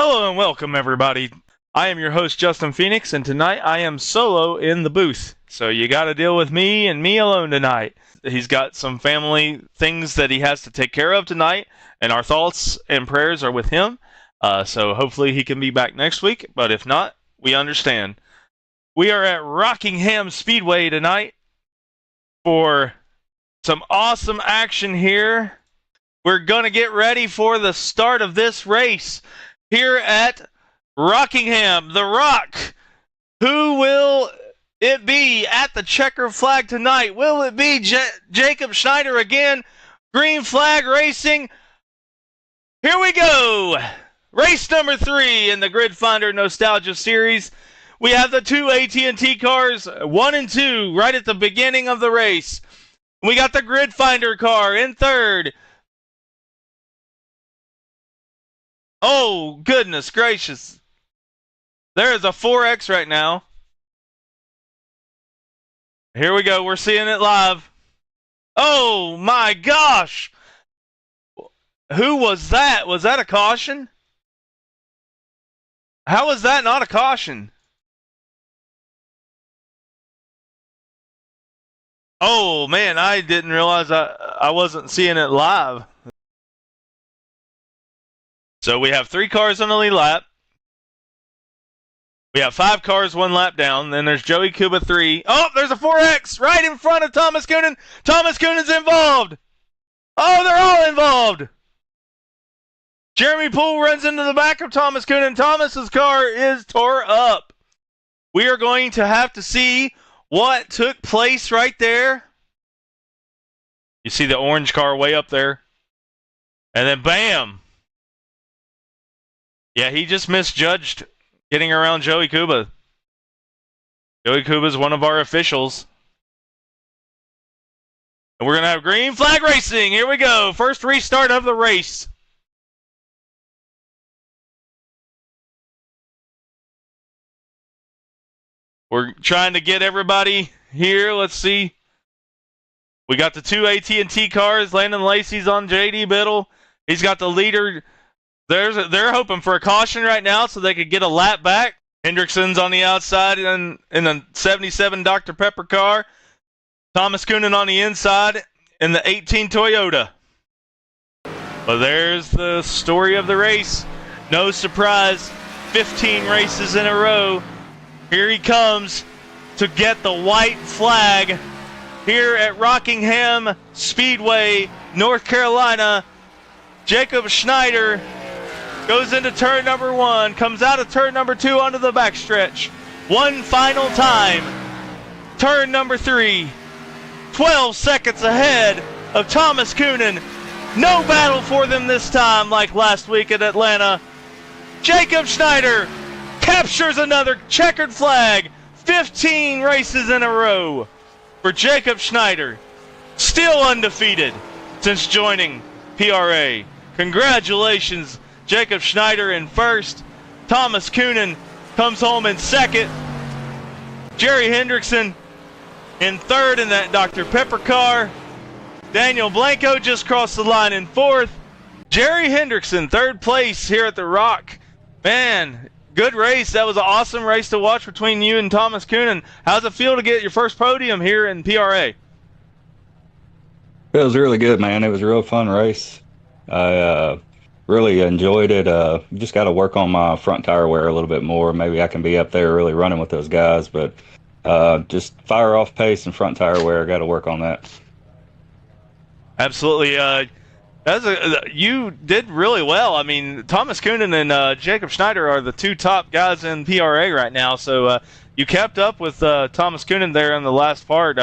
Hello and welcome, everybody. I am your host, Justin Phoenix, and tonight I am solo in the booth. So you got to deal with me and me alone tonight. He's got some family things that he has to take care of tonight, and our thoughts and prayers are with him. So hopefully he can be back next week, but if not, we understand. We are at Rockingham Speedway tonight for some awesome action here. We're going to get ready for the start of this race here at Rockingham, the Rock. Who will it be at the checkered flag tonight? Will it be Jacob Schneider again? Green flag racing. Here we go. Race number 3 in the Grid Finder Nostalgia Series. We have the two AT&T cars, 1 and 2, right at the beginning of the race. We got the Grid Finder car in third. Oh, goodness gracious. There is a 4X right now. Here we go. We're seeing it live. Oh, my gosh. Who was that? Was that a caution? How was that not a caution? Oh, man, I didn't realize I wasn't seeing it live. So we have 3 cars on the lead lap. We have 5 cars 1 lap down. Then there's Joey Kuba 3. Oh, there's a 4X right in front of Thomas Coonan. Thomas Coonan's involved. Oh, they're all involved. Jeremy Poole runs into the back of Thomas Coonan. Thomas's car is tore up. We are going to have to see what took place right there. You see the orange car way up there. And then bam. Yeah, he just misjudged getting around Joey Kuba. Joey Kuba is one of our officials. And we're going to have green flag racing. Here we go. First restart of the race. We're trying to get everybody here. Let's see. We got the 2 AT&T cars. Landon Lacey's on JD Biddle. He's got the leader. They're hoping for a caution right now so they could get a lap back. Hendrickson's on the outside in the 77 Dr. Pepper car. Thomas Coonan on the inside in the 18 Toyota. But there's the story of the race. No surprise, 15 races in a row. Here he comes to get the white flag here at Rockingham Speedway, North Carolina. Jacob Schneider goes into turn number 1, comes out of turn number 2 onto the backstretch. One final time. Turn number 3. 12 seconds ahead of Thomas Coonan. No battle for them this time like last week at Atlanta. Jacob Schneider captures another checkered flag. 15 races in a row for Jacob Schneider. Still undefeated since joining PRA. Congratulations, Jacob Schneider in first. Thomas Coonan comes home in second. Jerry Hendrickson in third in that Dr. Pepper car. Daniel Blanco just crossed the line in fourth. Jerry Hendrickson, third place here at the Rock. Man, good race. That was an awesome race to watch between you and Thomas Coonan. How's it feel to get your first podium here in PRA? It was really good, man. It was a real fun race. I really enjoyed it. Just got to work on my front tire wear a little bit more. Maybe I can be up there really running with those guys, but just fire off pace and front tire wear. Got to work on that. Absolutely. You did really well. I mean, Thomas Coonan and Jacob Schneider are the 2 top guys in PRA right now, so you kept up with Thomas Coonan there in the last part.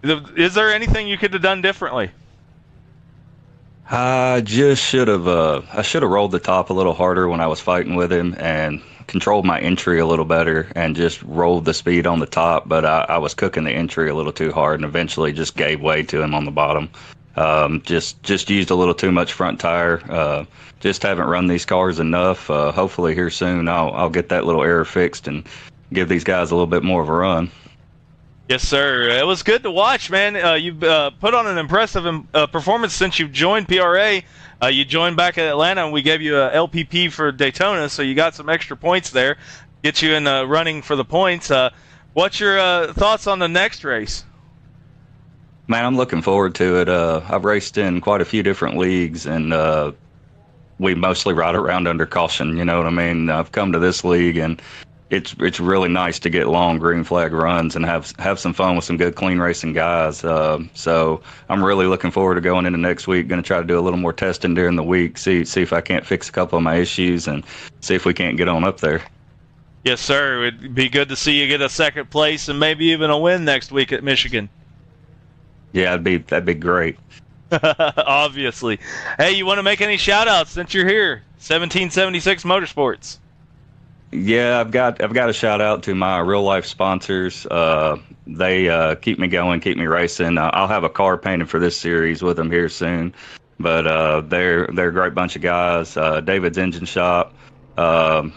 Is there anything you could have done differently? I just should have rolled the top a little harder when I was fighting with him and controlled my entry a little better and just rolled the speed on the top, but I was cooking the entry a little too hard and eventually just gave way to him on the bottom. Just used a little too much front tire. Just haven't run these cars enough. Hopefully here soon I'll get that little error fixed and give these guys a little bit more of a run. Yes, sir. It was good to watch, man. You've put on an impressive performance since you've joined PRA. You joined back at Atlanta, and we gave you a LPP for Daytona, so you got some extra points there. Get you in running for the points. What's your thoughts on the next race? Man, I'm looking forward to it. I've raced in quite a few different leagues, and we mostly ride around under caution. You know what I mean? I've come to this league, and it's really nice to get long green flag runs and have some fun with some good clean racing guys. So I'm really looking forward to going into next week. Going to try to do a little more testing during the week, see if I can't fix a couple of my issues, and see if we can't get on up there. Yes, sir. It'd be good to see you get a second place and maybe even a win next week at Michigan. Yeah, that'd be great. Obviously. Hey, you want to make any shout outs since you're here? 1776 Motorsports. Yeah, I've got a shout out to my real life sponsors. They keep me going, keep me racing. I'll have a car painted for this series with them here soon. But they're a great bunch of guys. David's Engine Shop, my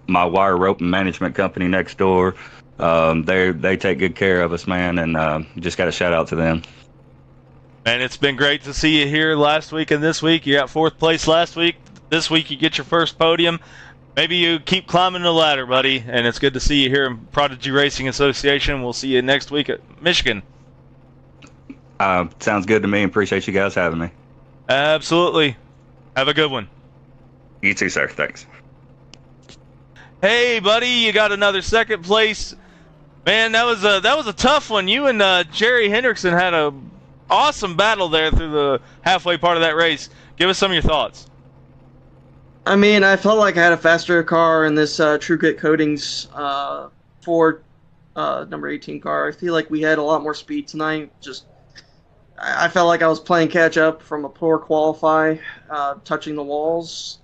wire rope and management company next door. They take good care of us, man, and just got a shout out to them. Man, it's been great to see you here last week and this week. You got fourth place last week. This week you get your first podium. Maybe you keep climbing the ladder, buddy, and it's good to see you here in Prodigy Racing Association. We'll see you next week at Michigan. Sounds good to me. Appreciate you guys having me. Absolutely. Have a good one. You too, sir. Thanks. Hey, buddy, you got another second place. Man, that was a tough one. You and Jerry Hendrickson had a awesome battle there through the halfway part of that race. Give us some of your thoughts. I mean, I felt like I had a faster car in this True Grit Coatings Ford number 18 car. I feel like we had a lot more speed tonight. I felt like I was playing catch up from a poor qualify, touching the walls.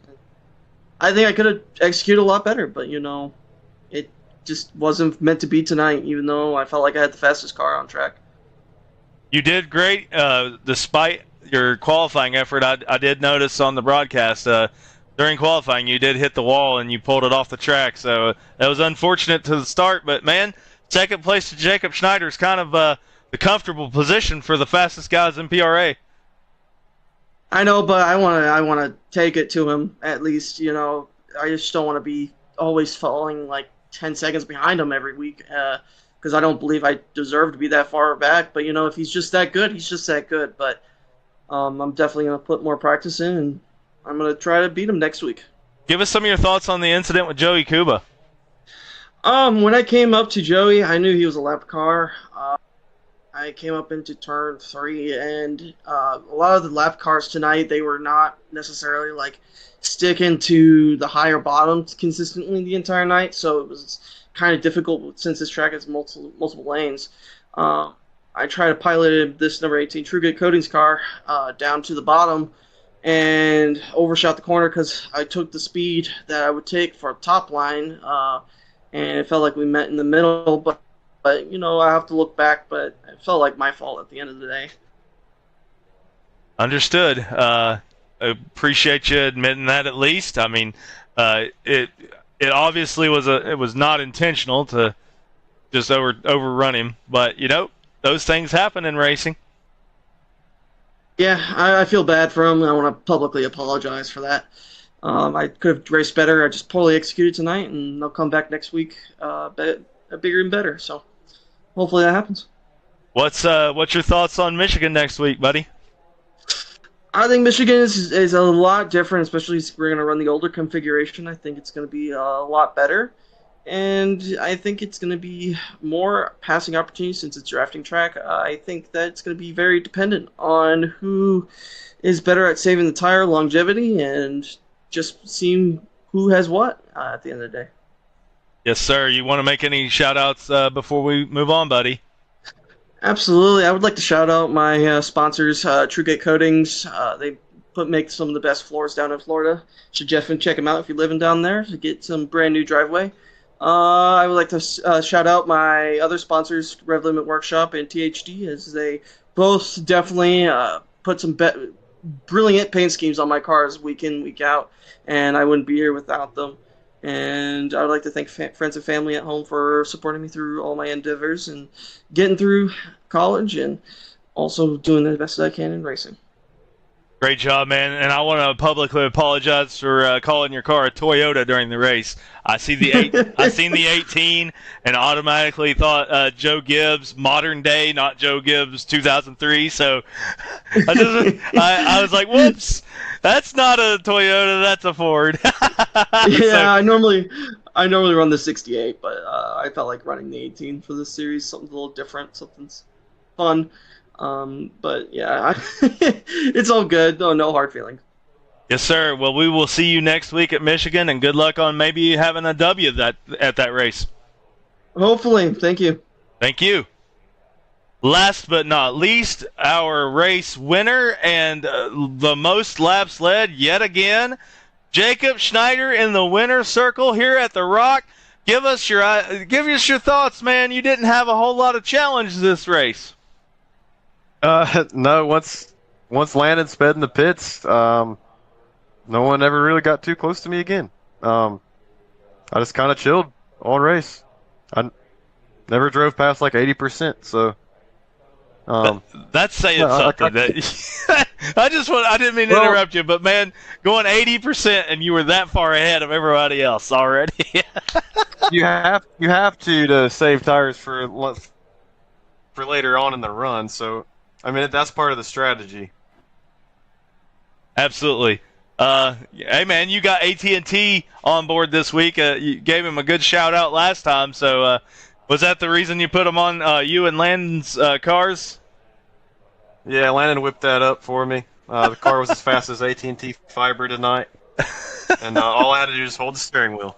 I think I could have executed a lot better, but it just wasn't meant to be tonight. Even though I felt like I had the fastest car on track. You did great, despite your qualifying effort. I did notice on the broadcast during qualifying you did hit the wall and you pulled it off the track. So that was unfortunate to the start. But man, second place to Jacob Schneider is kind of the comfortable position for the fastest guys in PRA. I know, but I want to take it to him at least. I just don't want to be always falling like 10 seconds behind him every week. Because I don't believe I deserve to be that far back. But, if he's just that good, he's just that good. But I'm definitely going to put more practice in, and I'm going to try to beat him next week. Give us some of your thoughts on the incident with Joey Kuba. When I came up to Joey, I knew he was a lap car. I came up into turn 3, and a lot of the lap cars tonight, they were not necessarily, sticking to the higher bottoms consistently the entire night. So it was kind of difficult since this track has multiple lanes. I tried to pilot this number 18 True Grit Coatings car down to the bottom and overshot the corner because I took the speed that I would take for a top line, and it felt like we met in the middle. But I have to look back, but it felt like my fault at the end of the day. Understood. I appreciate you admitting that at least. I mean, it obviously was not intentional to just overrun him, but those things happen in racing. Yeah, I feel bad for him. I want to publicly apologize for that. I could have raced better. I just poorly executed tonight, and they'll come back next week bigger and better. So hopefully that happens. What's your thoughts on Michigan next week, buddy? I think Michigan is a lot different, especially if we're going to run the older configuration. I think it's going to be a lot better. And I think it's going to be more passing opportunities since it's a drafting track. I think that it's going to be very dependent on who is better at saving the tire longevity and just seeing who has what at the end of the day. Yes, sir. You want to make any shout-outs before we move on, buddy? Absolutely. I would like to shout out my sponsors, True Grit Coatings. They make some of the best floors down in Florida. Should definitely check them out if you're living down there to get some brand new driveway. I would like to shout out my other sponsors, Rev Limit Workshop and THD, as they both definitely put some brilliant paint schemes on my cars week in, week out, and I wouldn't be here without them. And I would like to thank friends and family at home for supporting me through all my endeavors and getting through college and also doing the best that I can in racing. Great job, man. And I want to publicly apologize for calling your car a Toyota during the race. I seen the 18 and automatically thought Joe Gibbs, modern day, not Joe Gibbs 2003. So I was like, whoops, that's not a Toyota, that's a Ford. Yeah, I normally run the 68, but I felt like running the 18 for this series. Something a little different, something's fun. But yeah, it's all good. No hard feelings. Yes, sir. Well, we will see you next week at Michigan, and good luck on maybe having a W at that race. Hopefully. Thank you. Thank you. Last but not least, our race winner and the most laps led yet again, Jacob Schneider in the winner's circle here at the Rock. Give us your thoughts, man. You didn't have a whole lot of challenge this race. No. Once Landon sped in the pits, no one ever really got too close to me again. I just kind of chilled all race. I never drove past like 80%. So. That's saying something. I didn't mean to interrupt you, but man, going 80% and you were that far ahead of everybody else already. you have to save tires for later on in the run. So, I mean, that's part of the strategy. Absolutely. Hey man, you got AT&T on board this week. You gave him a good shout out last time. So, was that the reason you put them on you and Landon's cars? Yeah, Landon whipped that up for me. The car was as fast as AT&T Fiber tonight, and all I had to do was hold the steering wheel.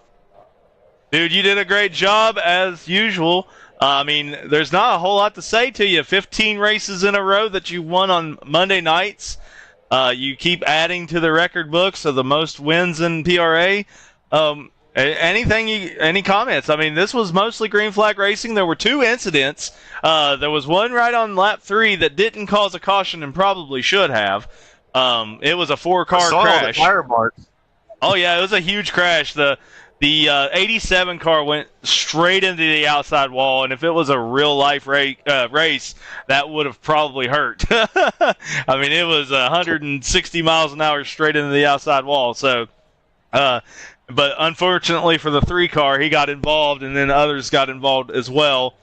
Dude, you did a great job as usual. I mean, there's not a whole lot to say to you. 15 races in a row that you won on Monday nights. You keep adding to the record books of the most wins in PRA. Any comments? I mean, this was mostly green flag racing. There were 2 incidents. There was one right on lap 3 that didn't cause a caution and probably should have. It was a 4-car crash. The tire marks. Oh yeah, it was a huge crash. The 87 car went straight into the outside wall, and if it was a real life race, that would have probably hurt. I mean, it was 160 miles an hour straight into the outside wall. So. But unfortunately for the 3 car, he got involved, and then others got involved as well.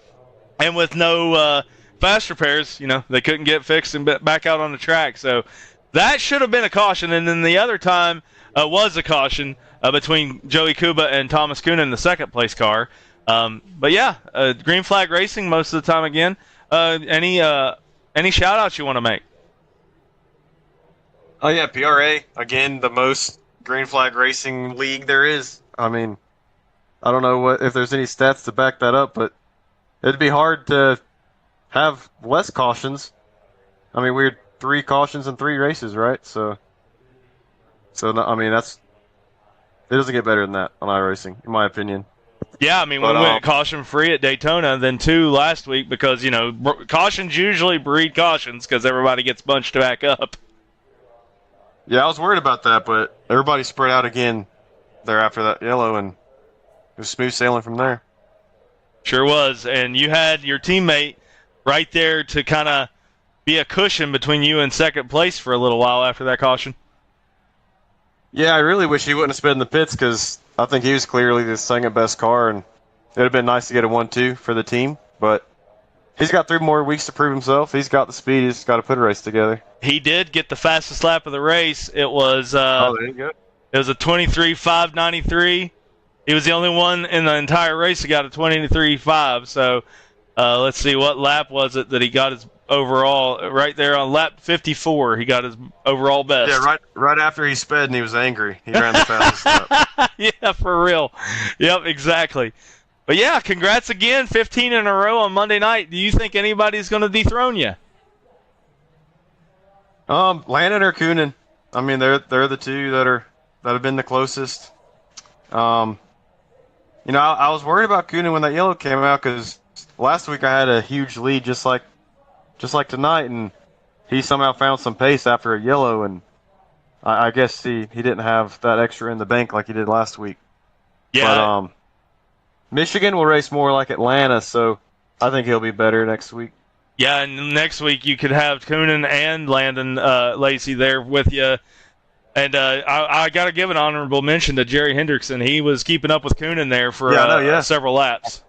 And with no fast repairs, they couldn't get fixed and back out on the track. So that should have been a caution. And then the other time was a caution between Joey Kuba and Thomas Kuhn in the second place car. But yeah, green flag racing most of the time again. Any shout outs you want to make? Oh yeah, PRA again, the most green flag racing league there is. I mean, I don't know if there's any stats to back that up, but it'd be hard to have less cautions. I mean, we had 3 cautions in 3 races, right? So I mean, it doesn't get better than that on iRacing, in my opinion. Yeah, I mean, we went caution free at Daytona, then 2 last week because cautions usually breed cautions because everybody gets bunched back up. Yeah, I was worried about that, but everybody spread out again there after that yellow, and it was smooth sailing from there. Sure was, and you had your teammate right there to kind of be a cushion between you and second place for a little while after that caution. Yeah, I really wish he wouldn't have sped in the pits because I think he was clearly the second best car, and it would have been nice to get a 1-2 for the team, but he's got 3 more weeks to prove himself. He's got the speed. He's got to put a race together. He did get the fastest lap of the race. It was there you go. It was a 23.593. He was the only one in the entire race that got a 23.5. So let's see, what lap was it that he got his overall? Right there on lap 54, he got his overall best. Yeah, right after he sped and he was angry. He ran the fastest lap. Yeah, for real. Yep, exactly. But yeah, congrats again, 15 in a row on Monday night. Do you think anybody's going to dethrone you? Landon or Coonan. I mean, they're the 2 that have been the closest. I was worried about Coonan when that yellow came out because last week I had a huge lead just like tonight, and he somehow found some pace after a yellow, and I guess he didn't have that extra in the bank like he did last week. Yeah. But Michigan will race more like Atlanta, so I think he'll be better next week. Yeah, and next week you could have Coonan and Landon Lacey there with you. And I got to give an honorable mention to Jerry Hendrickson. He was keeping up with Coonan there for several laps.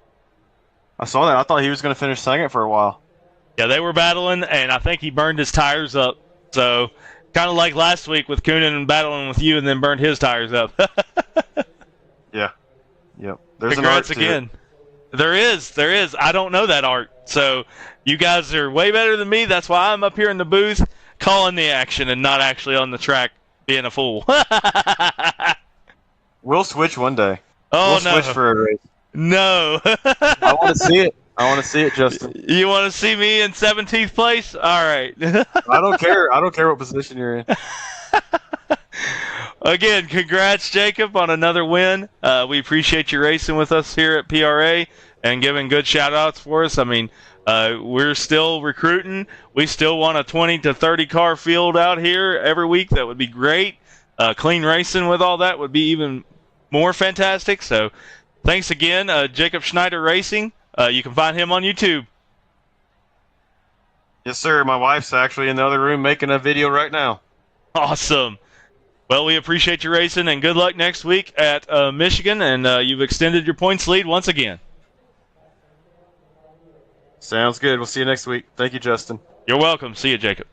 I saw that. I thought he was going to finish second for a while. Yeah, they were battling, and I think he burned his tires up. So, kind of like last week with Coonan battling with you and then burned his tires up. Yeah. Yep. There's Congrats an art again. There is. I don't know that art. So, you guys are way better than me. That's why I'm up here in the booth calling the action and not actually on the track being a fool. We'll switch one day. Oh, we'll switch for a race. No. I want to see it. I want to see it, Justin. You want to see me in 17th place? All right. I don't care. I don't care what position you're in. Again, congrats, Jacob, on another win. We appreciate you racing with us here at PRA and giving good shout-outs for us. I mean, we're still recruiting. We still want a 20 to 30 car field out here every week. That would be great. Clean racing with all that would be even more fantastic. So thanks again, Jacob Schneider Racing. You can find him on YouTube. Yes, sir. My wife's actually in the other room making a video right now. Awesome. Well, we appreciate you racing, and good luck next week at Michigan, and you've extended your points lead once again. Sounds good. We'll see you next week. Thank you, Justin. You're welcome. See you, Jacob.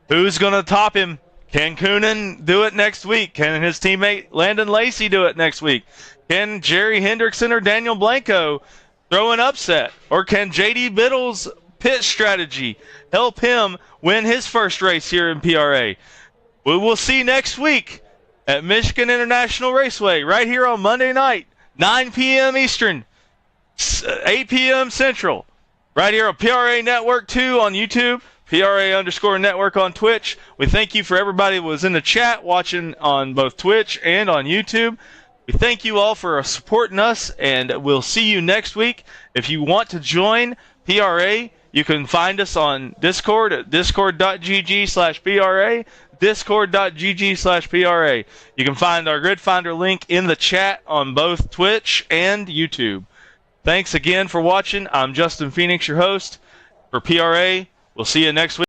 Who's going to top him? Can Coonan do it next week? Can his teammate Landon Lacey do it next week? Can Jerry Hendrickson or Daniel Blanco throw an upset? Or can J.D. Biddle's pit strategy help him win his first race here in PRA? We will see next week at Michigan International Raceway right here on Monday night, 9 p.m. Eastern, 8 p.m. Central, right here on PRA Network 2 on YouTube, PRA_network on Twitch. We thank you for everybody who was in the chat watching on both Twitch and on YouTube. We thank you all for supporting us, and we'll see you next week. If you want to join PRA, you can find us on Discord at discord.gg/PRA, discord.gg/PRA. You can find our Grid Finder link in the chat on both Twitch and YouTube. Thanks again for watching. I'm Justin Phoenix, your host for PRA. We'll see you next week.